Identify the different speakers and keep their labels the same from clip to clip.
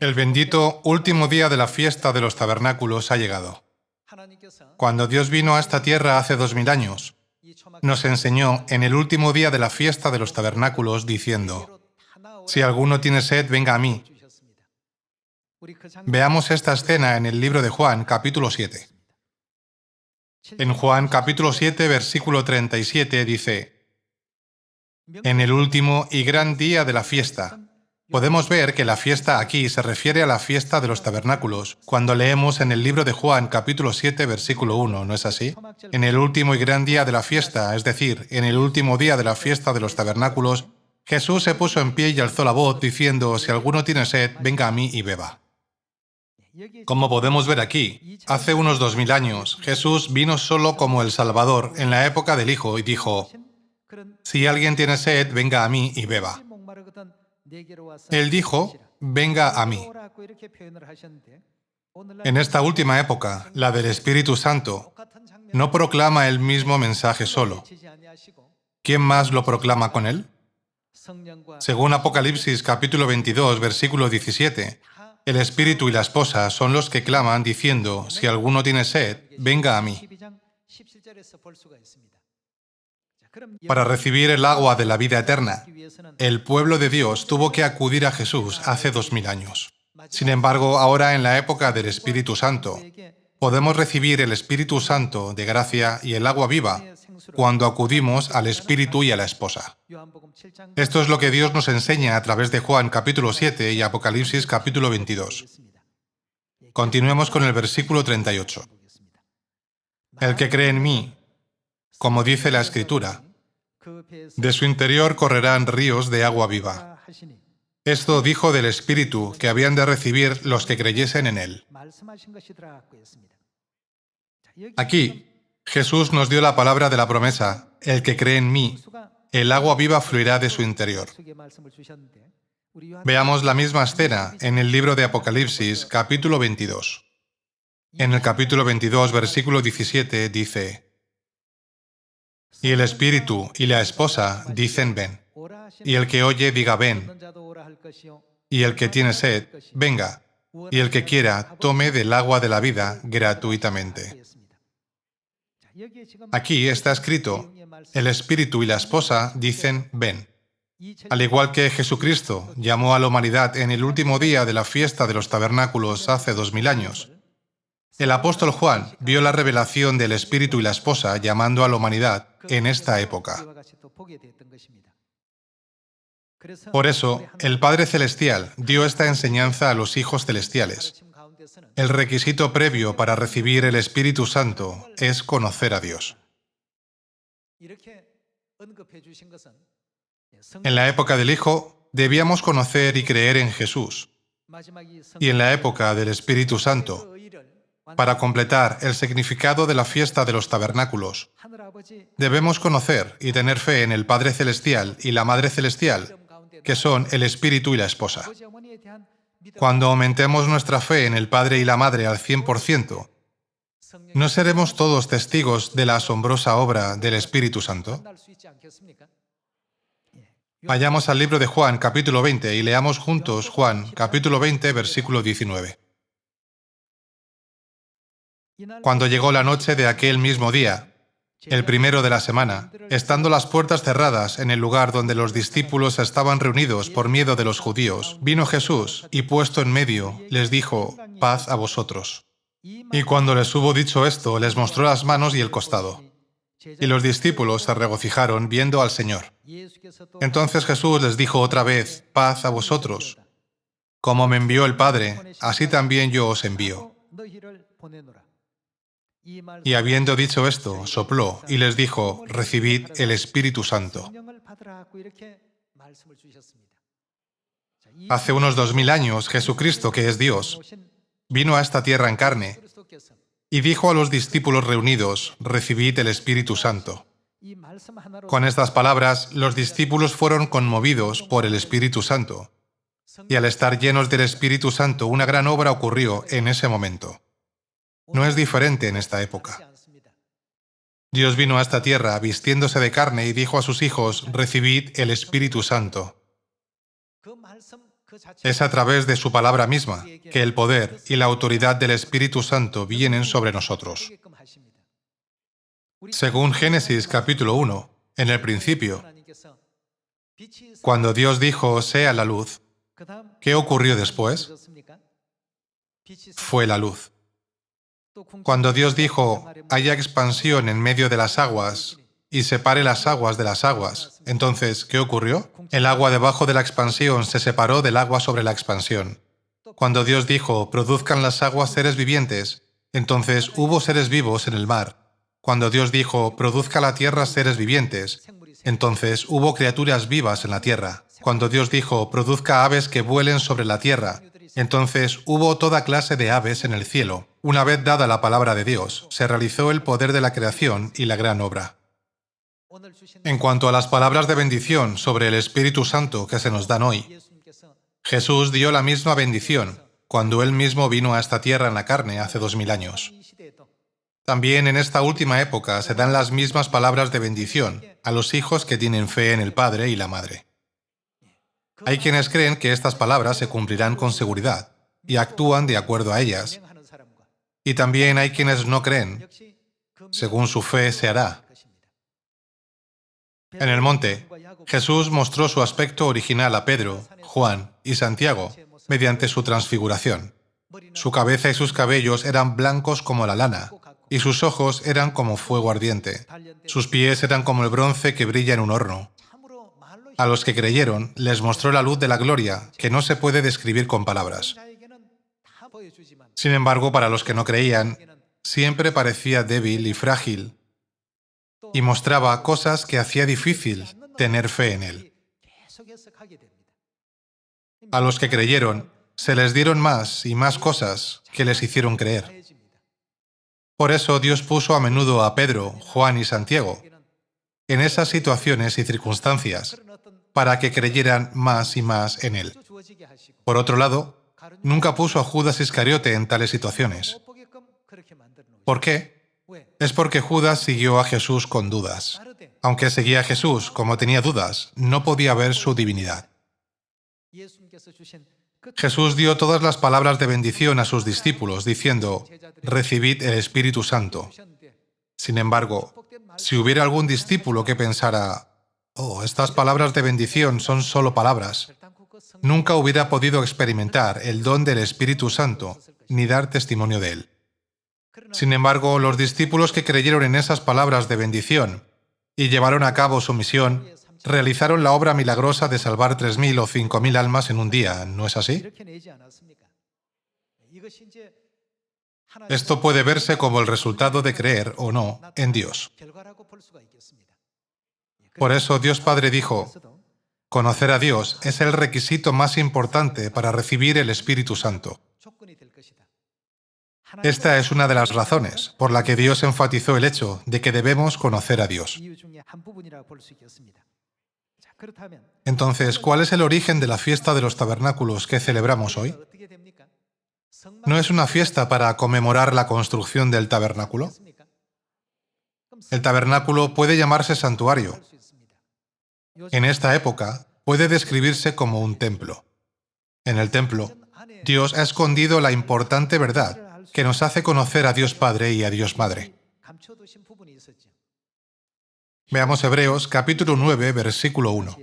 Speaker 1: El bendito último día de la fiesta de los tabernáculos ha llegado. Cuando Dios vino a esta tierra hace 2000 años, nos enseñó en el último día de la fiesta de los tabernáculos diciendo: si alguno tiene sed, venga a mí. Veamos esta escena en el libro de Juan, capítulo 7. En Juan, capítulo 7, versículo 37, dice: en el último y gran día de la fiesta. Podemos ver que la fiesta aquí se refiere a la fiesta de los tabernáculos, cuando leemos en el libro de Juan, capítulo 7, versículo 1, ¿no es así? En el último y gran día de la fiesta, es decir, en el último día de la fiesta de los tabernáculos, Jesús se puso en pie y alzó la voz, diciendo: si alguno tiene sed, venga a mí y beba. Como podemos ver aquí, hace unos 2000 años, Jesús vino solo como el Salvador en la época del Hijo y dijo: si alguien tiene sed, venga a mí y beba. Él dijo: venga a mí. En esta última época, la del Espíritu Santo, no proclama el mismo mensaje solo. ¿Quién más lo proclama con él? Según Apocalipsis capítulo 22, versículo 17, el Espíritu y la esposa son los que claman diciendo: si alguno tiene sed, venga a mí. Para recibir el agua de la vida eterna, el pueblo de Dios tuvo que acudir a Jesús hace 2000 años. Sin embargo, ahora en la época del Espíritu Santo, podemos recibir el Espíritu Santo de gracia y el agua viva cuando acudimos al Espíritu y a la esposa. Esto es lo que Dios nos enseña a través de Juan capítulo 7 y Apocalipsis capítulo 22. Continuemos con el versículo 38. El que cree en mí, como dice la Escritura, de su interior correrán ríos de agua viva. Esto dijo del Espíritu que habían de recibir los que creyesen en él. Aquí, Jesús nos dio la palabra de la promesa: el que cree en mí, el agua viva fluirá de su interior. Veamos la misma escena en el libro de Apocalipsis, capítulo 22. En el capítulo 22, versículo 17, dice: y el Espíritu y la esposa dicen: ven. Y el que oye diga: ven. Y el que tiene sed, venga. Y el que quiera, tome del agua de la vida gratuitamente. Aquí está escrito: el Espíritu y la esposa dicen: ven. Al igual que Jesucristo llamó a la humanidad en el último día de la fiesta de los tabernáculos hace 2000 años, el apóstol Juan vio la revelación del Espíritu y la esposa llamando a la humanidad en esta época. Por eso, el Padre Celestial dio esta enseñanza a los hijos celestiales. El requisito previo para recibir el Espíritu Santo es conocer a Dios. En la época del Hijo, debíamos conocer y creer en Jesús. Y en la época del Espíritu Santo, para completar el significado de la fiesta de los tabernáculos, debemos conocer y tener fe en el Padre Celestial y la Madre Celestial, que son el Espíritu y la esposa. Cuando aumentemos nuestra fe en el Padre y la Madre al 100%, ¿no seremos todos testigos de la asombrosa obra del Espíritu Santo? Vayamos al libro de Juan, capítulo 20, y leamos juntos Juan, capítulo 20, versículo 19. Cuando llegó la noche de aquel mismo día, el primero de la semana, estando las puertas cerradas en el lugar donde los discípulos estaban reunidos por miedo de los judíos, vino Jesús y puesto en medio, les dijo: paz a vosotros. Y cuando les hubo dicho esto, les mostró las manos y el costado. Y los discípulos se regocijaron viendo al Señor. Entonces Jesús les dijo otra vez: paz a vosotros. Como me envió el Padre, así también yo os envío. Y habiendo dicho esto, sopló y les dijo: recibid el Espíritu Santo. Hace unos 2000 años, Jesucristo, que es Dios, vino a esta tierra en carne y dijo a los discípulos reunidos: recibid el Espíritu Santo. Con estas palabras, los discípulos fueron conmovidos por el Espíritu Santo. Y al estar llenos del Espíritu Santo, una gran obra ocurrió en ese momento. No es diferente en esta época. Dios vino a esta tierra vistiéndose de carne y dijo a sus hijos: recibid el Espíritu Santo. Es a través de su palabra misma que el poder y la autoridad del Espíritu Santo vienen sobre nosotros. Según Génesis capítulo 1, en el principio, cuando Dios dijo, sea la luz, ¿qué ocurrió después? Fue la luz. Cuando Dios dijo, haya expansión en medio de las aguas y separe las aguas de las aguas, entonces, ¿qué ocurrió? El agua debajo de la expansión se separó del agua sobre la expansión. Cuando Dios dijo, produzcan las aguas seres vivientes, entonces hubo seres vivos en el mar. Cuando Dios dijo, produzca la tierra seres vivientes, entonces hubo criaturas vivas en la tierra. Cuando Dios dijo, produzca aves que vuelen sobre la tierra, entonces hubo toda clase de aves en el cielo. Una vez dada la palabra de Dios, se realizó el poder de la creación y la gran obra. En cuanto a las palabras de bendición sobre el Espíritu Santo que se nos dan hoy, Jesús dio la misma bendición cuando Él mismo vino a esta tierra en la carne hace 2000 años. También en esta última época se dan las mismas palabras de bendición a los hijos que tienen fe en el Padre y la Madre. Hay quienes creen que estas palabras se cumplirán con seguridad y actúan de acuerdo a ellas. Y también hay quienes no creen. Según su fe se hará. En el monte, Jesús mostró su aspecto original a Pedro, Juan y Santiago mediante su transfiguración. Su cabeza y sus cabellos eran blancos como la lana, y sus ojos eran como fuego ardiente. Sus pies eran como el bronce que brilla en un horno. A los que creyeron, les mostró la luz de la gloria, que no se puede describir con palabras. Sin embargo, para los que no creían, siempre parecía débil y frágil, y mostraba cosas que hacía difícil tener fe en él. A los que creyeron, se les dieron más y más cosas que les hicieron creer. Por eso Dios puso a menudo a Pedro, Juan y Santiago en esas situaciones y circunstancias para que creyeran más y más en él. Por otro lado, nunca puso a Judas Iscariote en tales situaciones. ¿Por qué? Es porque Judas siguió a Jesús con dudas. Aunque seguía a Jesús, como tenía dudas, no podía ver su divinidad. Jesús dio todas las palabras de bendición a sus discípulos, diciendo, recibid el Espíritu Santo. Sin embargo, si hubiera algún discípulo que pensara, estas palabras de bendición son solo palabras, nunca hubiera podido experimentar el don del Espíritu Santo ni dar testimonio de él. Sin embargo, los discípulos que creyeron en esas palabras de bendición y llevaron a cabo su misión, realizaron la obra milagrosa de salvar 3.000 o 5.000 almas en un día, ¿no es así? Esto puede verse como el resultado de creer o no en Dios. Por eso Dios Padre dijo, conocer a Dios es el requisito más importante para recibir el Espíritu Santo. Esta es una de las razones por la que Dios enfatizó el hecho de que debemos conocer a Dios. Entonces, ¿cuál es el origen de la fiesta de los tabernáculos que celebramos hoy? ¿No es una fiesta para conmemorar la construcción del tabernáculo? El tabernáculo puede llamarse santuario. En esta época, puede describirse como un templo. En el templo, Dios ha escondido la importante verdad que nos hace conocer a Dios Padre y a Dios Madre. Veamos Hebreos capítulo 9, versículo 1.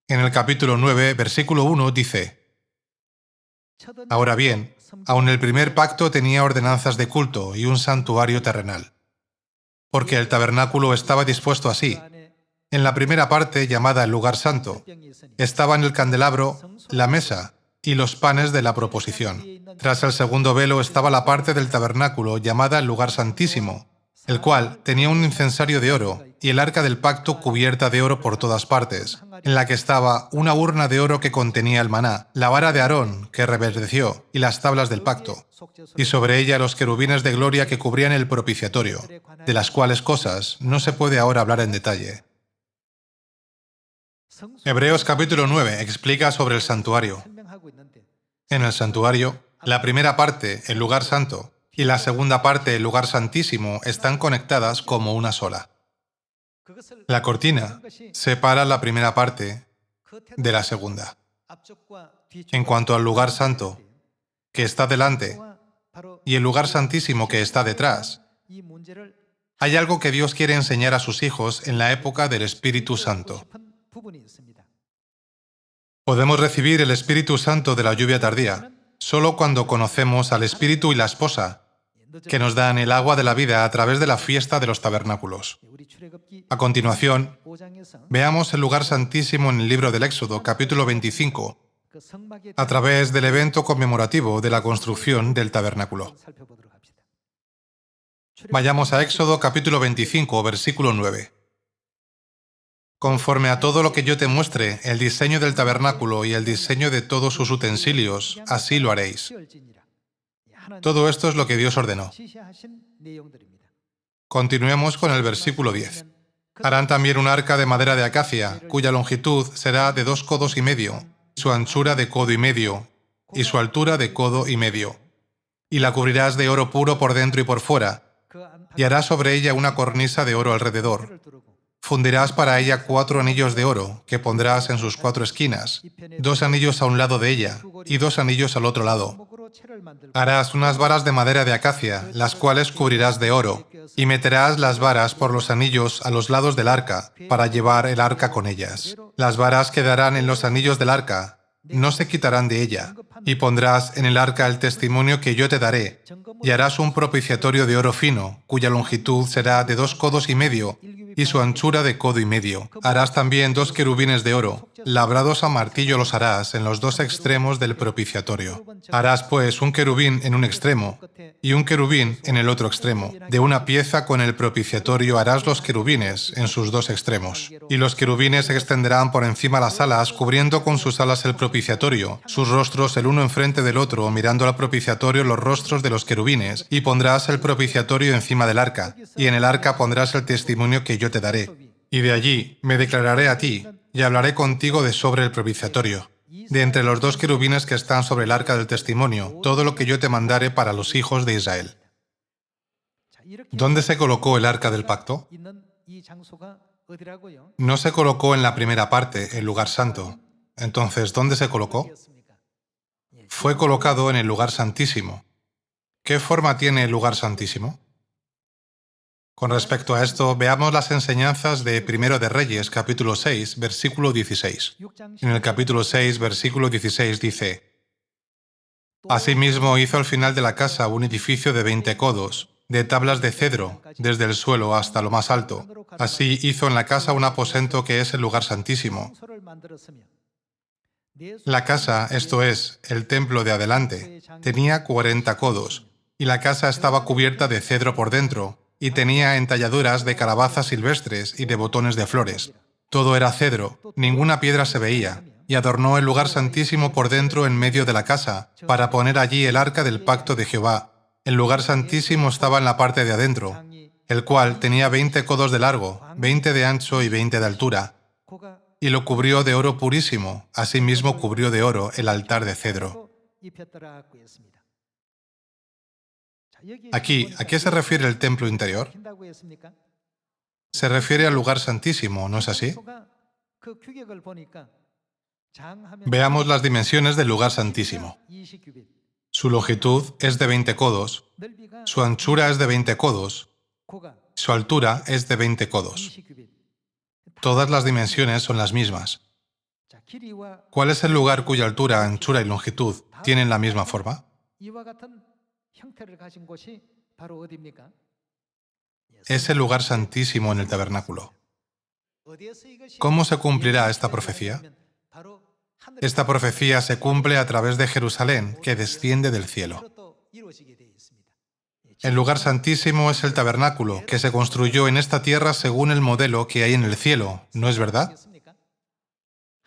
Speaker 1: En el capítulo 9, versículo 1 dice, ahora bien, aun el primer pacto tenía ordenanzas de culto y un santuario terrenal, porque el tabernáculo estaba dispuesto así. En la primera parte, llamada el lugar santo, estaban el candelabro, la mesa y los panes de la proposición. Tras el segundo velo estaba la parte del tabernáculo llamada el lugar santísimo, el cual tenía un incensario de oro y el arca del pacto cubierta de oro por todas partes, en la que estaba una urna de oro que contenía el maná, la vara de Aarón que reverdeció y las tablas del pacto, y sobre ella los querubines de gloria que cubrían el propiciatorio, de las cuales cosas no se puede ahora hablar en detalle. Hebreos capítulo 9 explica sobre el santuario. En el santuario, la primera parte, el lugar santo, y la segunda parte, el lugar santísimo, están conectadas como una sola. La cortina separa la primera parte de la segunda. En cuanto al lugar santo, que está delante, y el lugar santísimo que está detrás, hay algo que Dios quiere enseñar a sus hijos en la época del Espíritu Santo. Podemos recibir el Espíritu Santo de la lluvia tardía solo cuando conocemos al Espíritu y la Esposa, que nos dan el agua de la vida a través de la fiesta de los tabernáculos. A continuación, veamos el lugar santísimo en el libro del Éxodo, capítulo 25, a través del evento conmemorativo de la construcción del tabernáculo. Vayamos a Éxodo, capítulo 25, versículo 9. Conforme a todo lo que yo te muestre, el diseño del tabernáculo y el diseño de todos sus utensilios, así lo haréis. Todo esto es lo que Dios ordenó. Continuemos con el versículo 10. Harán también un arca de madera de acacia, cuya longitud será de 2 codos y medio, su anchura de codo y medio, y su altura de codo y medio. Y la cubrirás de oro puro por dentro y por fuera, y harás sobre ella una cornisa de oro alrededor. Fundirás para ella 4 anillos de oro, que pondrás en sus 4 esquinas, 2 anillos a un lado de ella, y 2 anillos al otro lado. Harás unas varas de madera de acacia, las cuales cubrirás de oro, y meterás las varas por los anillos a los lados del arca, para llevar el arca con ellas. Las varas quedarán en los anillos del arca, no se quitarán de ella, y pondrás en el arca el testimonio que yo te daré, y harás un propiciatorio de oro fino, cuya longitud será de 2 codos y medio, y su anchura de codo y medio. Harás también 2 querubines de oro, labrados a martillo los harás en los 2 extremos del propiciatorio. Harás pues un querubín en un extremo, y un querubín en el otro extremo. De una pieza con el propiciatorio harás los querubines en sus 2 extremos. Y los querubines se extenderán por encima las alas, cubriendo con sus alas el propiciatorio, sus rostros el uno enfrente del otro, mirando al propiciatorio los rostros de los querubines, y pondrás el propiciatorio encima del arca, y en el arca pondrás el testimonio que yo te daré. Y de allí me declararé a ti, y hablaré contigo de sobre el propiciatorio, de entre los 2 querubines que están sobre el arca del testimonio, todo lo que yo te mandare para los hijos de Israel. ¿Dónde se colocó el arca del pacto? No se colocó en la primera parte, el lugar santo. Entonces, ¿dónde se colocó? Fue colocado en el lugar santísimo. ¿Qué forma tiene el lugar santísimo? Con respecto a esto, veamos las enseñanzas de Primero de Reyes, capítulo 6, versículo 16. En el capítulo 6, versículo 16 dice: Asimismo hizo al final de la casa un edificio de 20 codos, de tablas de cedro, desde el suelo hasta lo más alto. Así hizo en la casa un aposento que es el lugar santísimo. La casa, esto es, el templo de adelante, tenía 40 codos, y la casa estaba cubierta de cedro por dentro, y tenía entalladuras de calabazas silvestres y de botones de flores. Todo era cedro, ninguna piedra se veía, y adornó el lugar santísimo por dentro en medio de la casa, para poner allí el arca del pacto de Jehová. El lugar santísimo estaba en la parte de adentro, el cual tenía 20 codos de largo, 20 de ancho y 20 de altura, y lo cubrió de oro purísimo, asimismo cubrió de oro el altar de cedro. Aquí, ¿a qué se refiere el templo interior? Se refiere al lugar santísimo, ¿no es así? Veamos las dimensiones del lugar santísimo. Su longitud es de 20 codos, su anchura es de 20 codos, su altura es de 20 codos. Todas las dimensiones son las mismas. ¿Cuál es el lugar cuya altura, anchura y longitud tienen la misma forma? Es el lugar santísimo en el tabernáculo. ¿Cómo se cumplirá esta profecía? Esta profecía se cumple a través de Jerusalén, que desciende del cielo. El lugar santísimo es el tabernáculo, que se construyó en esta tierra según el modelo que hay en el cielo, ¿no es verdad?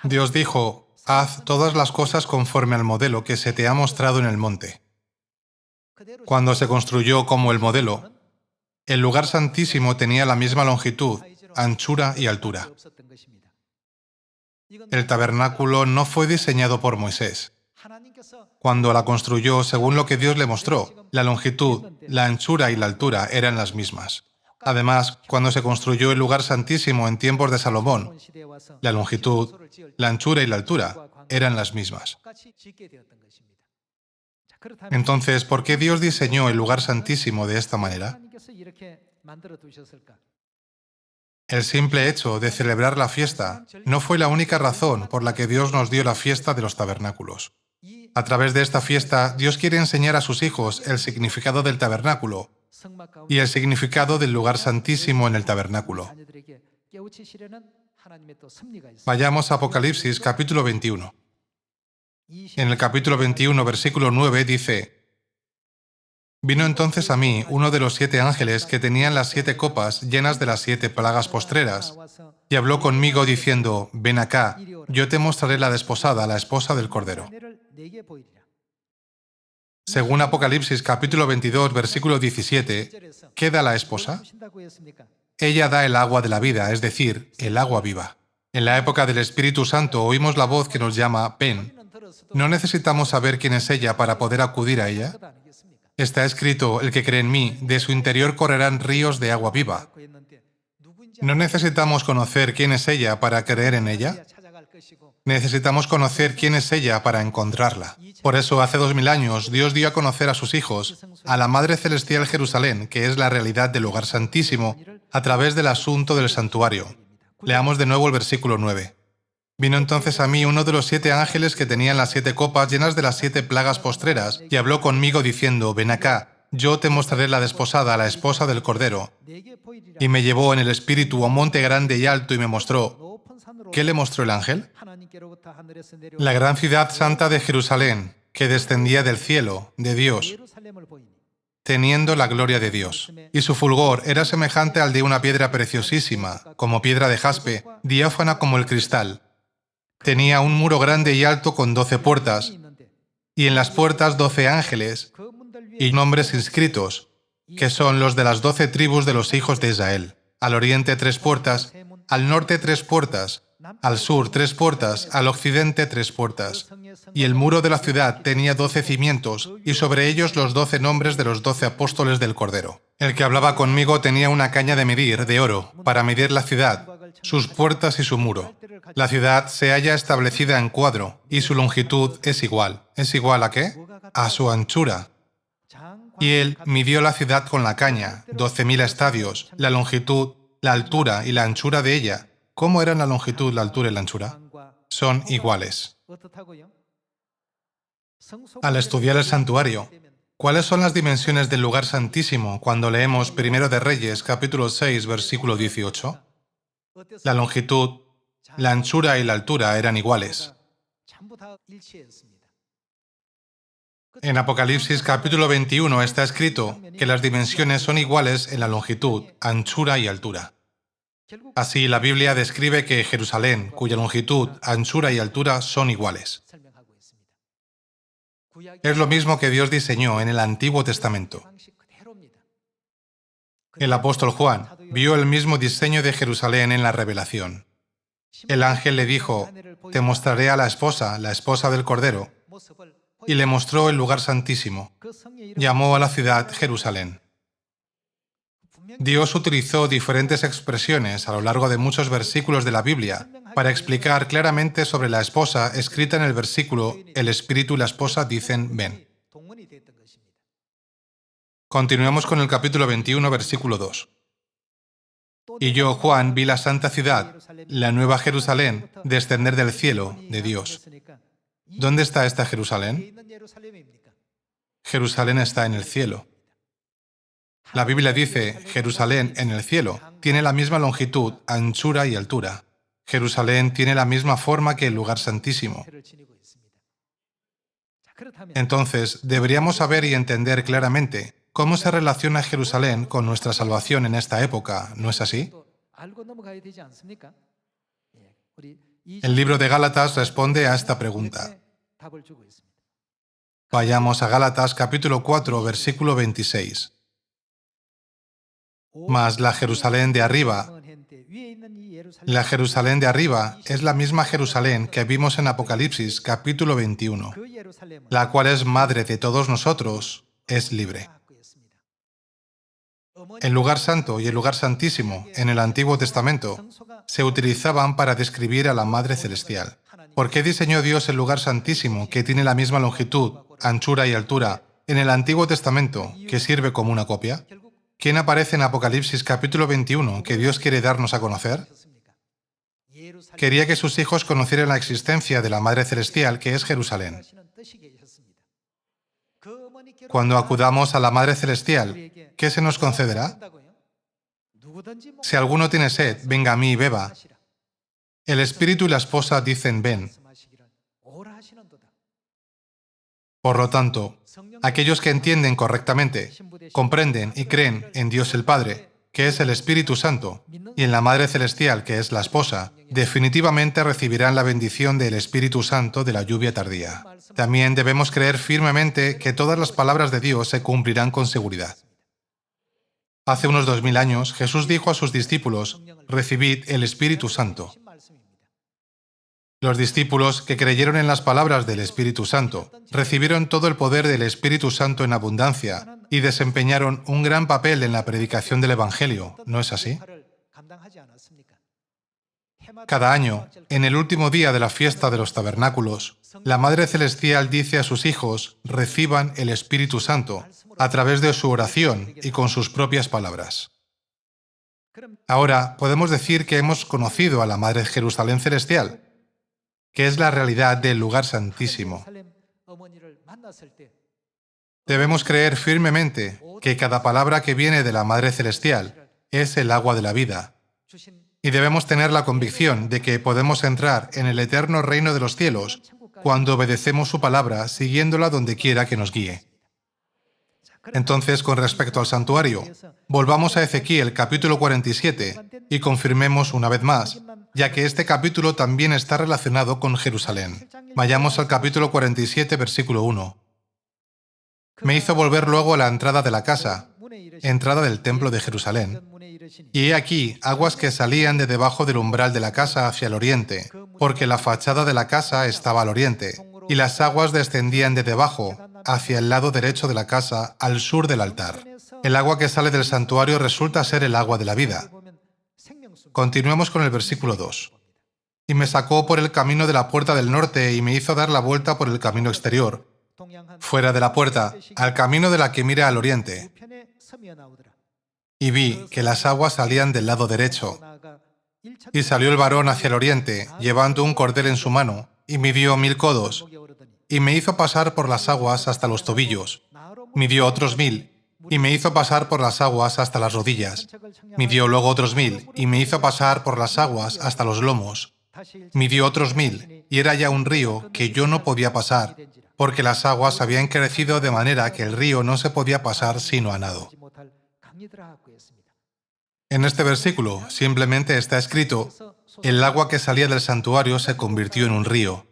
Speaker 1: Dios dijo: haz todas las cosas conforme al modelo que se te ha mostrado en el monte. Cuando se construyó como el modelo, el lugar santísimo tenía la misma longitud, anchura y altura. El tabernáculo no fue diseñado por Moisés. Cuando la construyó según lo que Dios le mostró, la longitud, la anchura y la altura eran las mismas. Además, cuando se construyó el lugar santísimo en tiempos de Salomón, la longitud, la anchura y la altura eran las mismas. Entonces, ¿por qué Dios diseñó el lugar santísimo de esta manera? El simple hecho de celebrar la fiesta no fue la única razón por la que Dios nos dio la fiesta de los tabernáculos. A través de esta fiesta, Dios quiere enseñar a sus hijos el significado del tabernáculo y el significado del lugar santísimo en el tabernáculo. Vayamos a Apocalipsis capítulo 21. En el capítulo 21, versículo 9 dice: Vino entonces a mí uno de los 7 ángeles que tenían las 7 copas llenas de las 7 plagas postreras, y habló conmigo diciendo: Ven acá, yo te mostraré la desposada, la esposa del Cordero. Según Apocalipsis capítulo 22, versículo 17, ¿qué da la esposa? Ella da el agua de la vida, es decir, el agua viva. En la época del Espíritu Santo oímos la voz que nos llama ven. ¿No necesitamos saber quién es ella para poder acudir a ella? Está escrito: el que cree en mí, de su interior correrán ríos de agua viva. ¿No necesitamos conocer quién es ella para creer en ella? Necesitamos conocer quién es ella para encontrarla. Por eso, hace 2000 años, Dios dio a conocer a sus hijos, a la Madre Celestial Jerusalén, que es la realidad del lugar santísimo, a través del asunto del santuario. Leamos de nuevo el versículo 9. Vino entonces a mí uno de los 7 ángeles que tenían las 7 copas llenas de las 7 plagas postreras, y habló conmigo diciendo: Ven acá, yo te mostraré la desposada, la esposa del Cordero. Y me llevó en el espíritu a un monte grande y alto y me mostró. ¿Qué le mostró el ángel? La gran ciudad santa de Jerusalén, que descendía del cielo, de Dios, teniendo la gloria de Dios. Y su fulgor era semejante al de una piedra preciosísima, como piedra de jaspe, diáfana como el cristal. Tenía un muro grande y alto con 12 puertas, y en las puertas 12 ángeles, y nombres inscritos, que son los de las 12 tribus de los hijos de Israel. Al oriente 3 puertas, al norte 3 puertas, al sur 3 puertas, al occidente 3 puertas. Y el muro de la ciudad tenía 12 cimientos, y sobre ellos los 12 nombres de los 12 apóstoles del Cordero. El que hablaba conmigo tenía una caña de medir, de oro, para medir la ciudad, sus puertas y su muro. La ciudad se halla establecida en cuadro, y su longitud es igual. ¿Es igual a qué? A su anchura. Y él midió la ciudad con la caña, 12.000 estadios, la longitud, la altura y la anchura de ella. ¿Cómo eran la longitud, la altura y la anchura? Son iguales. Al estudiar el santuario, ¿cuáles son las dimensiones del lugar santísimo cuando leemos 1 de Reyes, capítulo 6, versículo 18? La longitud, la anchura y la altura eran iguales. En Apocalipsis capítulo 21 está escrito que las dimensiones son iguales en la longitud, anchura y altura. Así, la Biblia describe que Jerusalén, cuya longitud, anchura y altura son iguales. Es lo mismo que Dios diseñó en el Antiguo Testamento. El apóstol Juan vio el mismo diseño de Jerusalén en la Revelación. El ángel le dijo: Te mostraré a la esposa del Cordero, y le mostró el lugar santísimo. Llamó a la ciudad Jerusalén. Dios utilizó diferentes expresiones a lo largo de muchos versículos de la Biblia para explicar claramente sobre la esposa escrita en el versículo: el espíritu y la esposa dicen ven. Continuemos con el capítulo 21, versículo 2. Y yo, Juan, vi la santa ciudad, la nueva Jerusalén, descender del cielo de Dios. ¿Dónde está esta Jerusalén? Jerusalén está en el cielo. La Biblia dice: Jerusalén en el cielo tiene la misma longitud, anchura y altura. Jerusalén tiene la misma forma que el lugar santísimo. Entonces, deberíamos saber y entender claramente cómo se relaciona Jerusalén con nuestra salvación en esta época, ¿no es así? El libro de Gálatas responde a esta pregunta. Vayamos a Gálatas capítulo 4, versículo 26. Mas la Jerusalén de arriba es la misma Jerusalén que vimos en Apocalipsis capítulo 21, la cual es madre de todos nosotros, es libre. El lugar santo y el lugar santísimo en el Antiguo Testamento se utilizaban para describir a la Madre Celestial. ¿Por qué diseñó Dios el lugar santísimo, que tiene la misma longitud, anchura y altura, en el Antiguo Testamento, que sirve como una copia? ¿Quién aparece en Apocalipsis capítulo 21 que Dios quiere darnos a conocer? Quería que sus hijos conocieran la existencia de la Madre Celestial, que es Jerusalén. Cuando acudamos a la Madre Celestial, ¿qué se nos concederá? Si alguno tiene sed, venga a mí y beba. El Espíritu y la esposa dicen, ven. Por lo tanto, aquellos que entienden correctamente, comprenden y creen en Dios el Padre, que es el Espíritu Santo, y en la Madre Celestial, que es la esposa, definitivamente recibirán la bendición del Espíritu Santo de la lluvia tardía. También debemos creer firmemente que todas las palabras de Dios se cumplirán con seguridad. Hace unos 2000 años, Jesús dijo a sus discípulos, recibid el Espíritu Santo. Los discípulos que creyeron en las palabras del Espíritu Santo recibieron todo el poder del Espíritu Santo en abundancia y desempeñaron un gran papel en la predicación del Evangelio, ¿no es así? Cada año, en el último día de la fiesta de los tabernáculos, la Madre Celestial dice a sus hijos, reciban el Espíritu Santo, a través de su oración y con sus propias palabras. Ahora, podemos decir que hemos conocido a la Madre Jerusalén Celestial, que es la realidad del lugar santísimo. Debemos creer firmemente que cada palabra que viene de la Madre Celestial es el agua de la vida, y debemos tener la convicción de que podemos entrar en el eterno reino de los cielos cuando obedecemos su palabra siguiéndola donde quiera que nos guíe. Entonces, con respecto al santuario, volvamos a Ezequiel capítulo 47 y confirmemos una vez más, ya que este capítulo también está relacionado con Jerusalén. Vayamos al capítulo 47, versículo 1. Me hizo volver luego a la entrada de la casa, entrada del templo de Jerusalén, y he aquí aguas que salían de debajo del umbral de la casa hacia el oriente, porque la fachada de la casa estaba al oriente, y las aguas descendían de debajo, hacia el lado derecho de la casa, al sur del altar. El agua que sale del santuario resulta ser el agua de la vida. Continuemos con el versículo 2. Y me sacó por el camino de la puerta del norte y me hizo dar la vuelta por el camino exterior, fuera de la puerta, al camino de la que mira al oriente. Y vi que las aguas salían del lado derecho. Y salió el varón hacia el oriente, llevando un cordel en su mano, y midió 1000 codos, y me hizo pasar por las aguas hasta los tobillos. Midió otros 1000, y me hizo pasar por las aguas hasta las rodillas. Midió luego otros 1000, y me hizo pasar por las aguas hasta los lomos. Midió otros 1000, y era ya un río que yo no podía pasar, porque las aguas habían crecido de manera que el río no se podía pasar sino a nado. En este versículo simplemente está escrito, el agua que salía del santuario se convirtió en un río.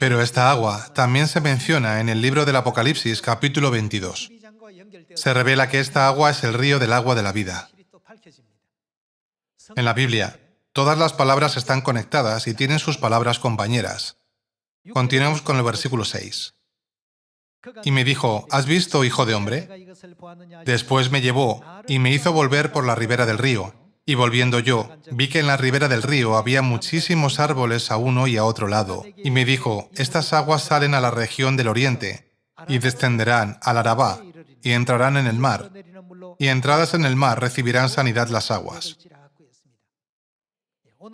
Speaker 1: Pero esta agua también se menciona en el libro del Apocalipsis, capítulo 22. Se revela que esta agua es el río del agua de la vida. En la Biblia, todas las palabras están conectadas y tienen sus palabras compañeras. Continuemos con el versículo 6. Y me dijo, ¿has visto, hijo de hombre? Después me llevó y me hizo volver por la ribera del río. Y volviendo yo, vi que en la ribera del río había muchísimos árboles a uno y a otro lado. Y me dijo, estas aguas salen a la región del oriente, y descenderán al Arabá, y entrarán en el mar. Y entradas en el mar recibirán sanidad las aguas.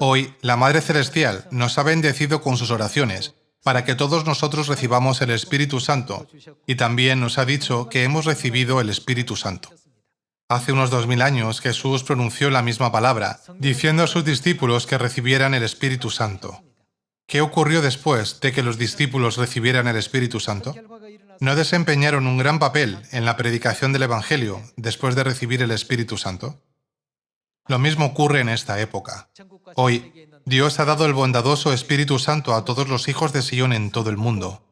Speaker 1: Hoy, la Madre Celestial nos ha bendecido con sus oraciones, para que todos nosotros recibamos el Espíritu Santo, y también nos ha dicho que hemos recibido el Espíritu Santo. Hace unos 2000 años Jesús pronunció la misma palabra, diciendo a sus discípulos que recibieran el Espíritu Santo. ¿Qué ocurrió después de que los discípulos recibieran el Espíritu Santo? ¿No desempeñaron un gran papel en la predicación del Evangelio después de recibir el Espíritu Santo? Lo mismo ocurre en esta época. Hoy, Dios ha dado el bondadoso Espíritu Santo a todos los hijos de Sion en todo el mundo.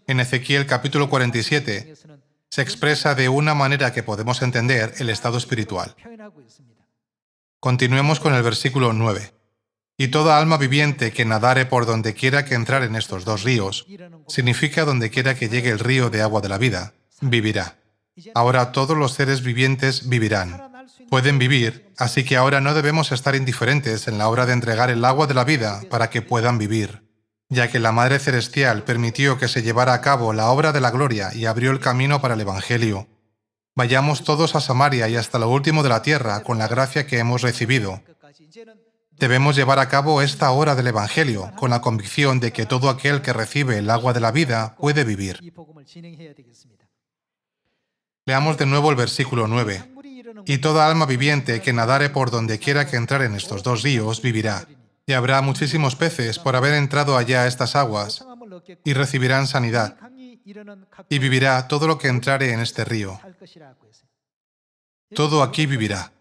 Speaker 1: En Ezequiel capítulo 47, se expresa de una manera que podemos entender el estado espiritual. Continuemos con el versículo 9. Y toda alma viviente que nadare por donde quiera que entrar en estos dos ríos, significa donde quiera que llegue el río de agua de la vida, vivirá. Ahora todos los seres vivientes vivirán. Pueden vivir, así que ahora no debemos estar indiferentes en la obra de entregar el agua de la vida para que puedan vivir, ya que la Madre Celestial permitió que se llevara a cabo la obra de la gloria y abrió el camino para el Evangelio. Vayamos todos a Samaria y hasta lo último de la tierra con la gracia que hemos recibido. Debemos llevar a cabo esta obra del Evangelio con la convicción de que todo aquel que recibe el agua de la vida puede vivir. Leamos de nuevo el versículo 9. Y toda alma viviente que nadare por donde quiera que entrar en estos dos ríos vivirá. Y habrá muchísimos peces por haber entrado allá a estas aguas, y recibirán sanidad. Y vivirá todo lo que entrare en este río. Todo aquí vivirá.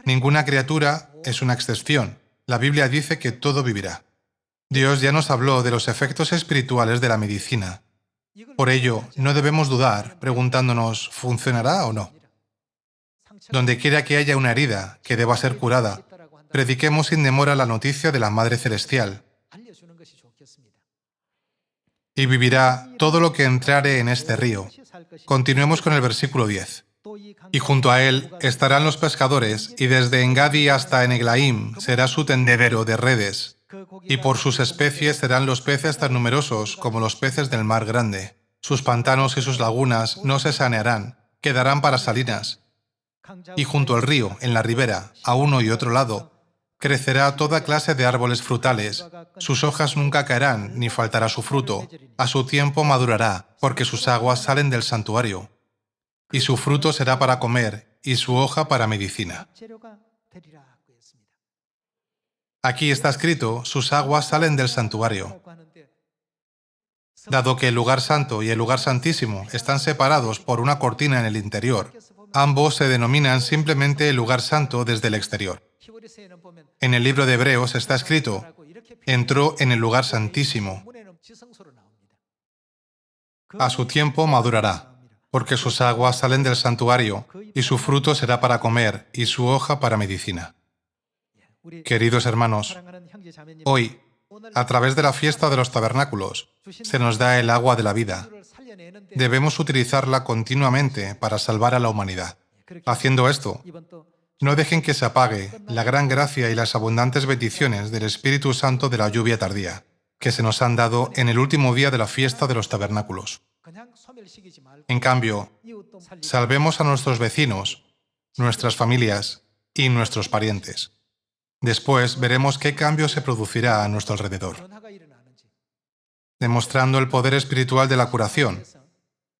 Speaker 1: Ninguna criatura es una excepción. La Biblia dice que todo vivirá. Dios ya nos habló de los efectos espirituales de la medicina. Por ello, no debemos dudar preguntándonos, ¿funcionará o no? Donde quiera que haya una herida que deba ser curada, prediquemos sin demora la noticia de la Madre Celestial. Y vivirá todo lo que entrare en este río. Continuemos con el versículo 10. Y junto a él estarán los pescadores, y desde Engadi hasta Eneglaim será su tendedero de redes. Y por sus especies serán los peces tan numerosos como los peces del mar grande. Sus pantanos y sus lagunas no se sanearán, quedarán para salinas. Y junto al río, en la ribera, a uno y otro lado, crecerá toda clase de árboles frutales. Sus hojas nunca caerán, ni faltará su fruto. A su tiempo madurará, porque sus aguas salen del santuario. Y su fruto será para comer, y su hoja para medicina. Aquí está escrito, sus aguas salen del santuario. Dado que el lugar santo y el lugar santísimo están separados por una cortina en el interior, ambos se denominan simplemente el lugar santo desde el exterior. En el libro de Hebreos está escrito, entró en el lugar santísimo. A su tiempo madurará, porque sus aguas salen del santuario, y su fruto será para comer, y su hoja para medicina. Queridos hermanos, hoy, a través de la fiesta de los tabernáculos, se nos da el agua de la vida. Debemos utilizarla continuamente para salvar a la humanidad. Haciendo esto, no dejen que se apague la gran gracia y las abundantes bendiciones del Espíritu Santo de la lluvia tardía, que se nos han dado en el último día de la fiesta de los tabernáculos. En cambio, salvemos a nuestros vecinos, nuestras familias y nuestros parientes. Después veremos qué cambio se producirá a nuestro alrededor. Demostrando el poder espiritual de la curación,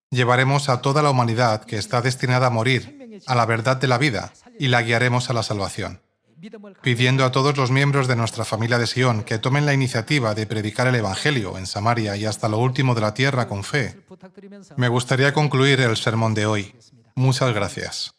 Speaker 1: llevaremos a toda la humanidad que está destinada a morir a la verdad de la vida y la guiaremos a la salvación. Pidiendo a todos los miembros de nuestra familia de Sion que tomen la iniciativa de predicar el Evangelio en Samaria y hasta lo último de la tierra con fe, me gustaría concluir el sermón de hoy. Muchas gracias.